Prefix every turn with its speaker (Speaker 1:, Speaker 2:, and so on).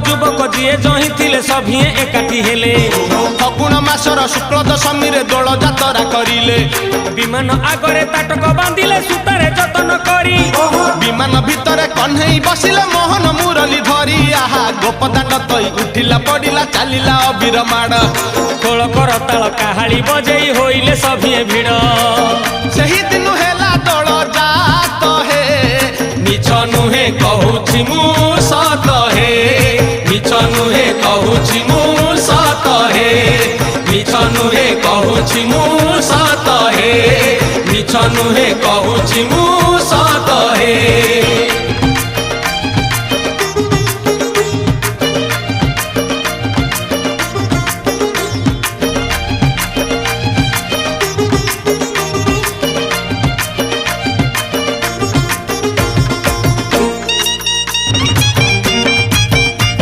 Speaker 1: युवक जीए जही थिले सभिए एकाठी हेले
Speaker 2: फगुण मासर शुक्ल दशमी रे दोल जातरा करिले
Speaker 1: विमान आगरे ताटक बांधिले सुतारे जतन करी
Speaker 2: विमान भितरे कन्हई बसिले मोहन मुरली धरी आहा गोपदांड तई उठिला पड़िला चलिला अबीर माड़
Speaker 1: खोल कर ताल काहाली बजेई होइले सभिए भिड़
Speaker 2: सही दिन हेला दोल जात हे
Speaker 1: मिछ नुहे कहूछि मु सत हे मिछ नुहे कहूछि मु सत हे मिछ नुहे कहूछि मु सत हे मिछ नुहे कहूछि मु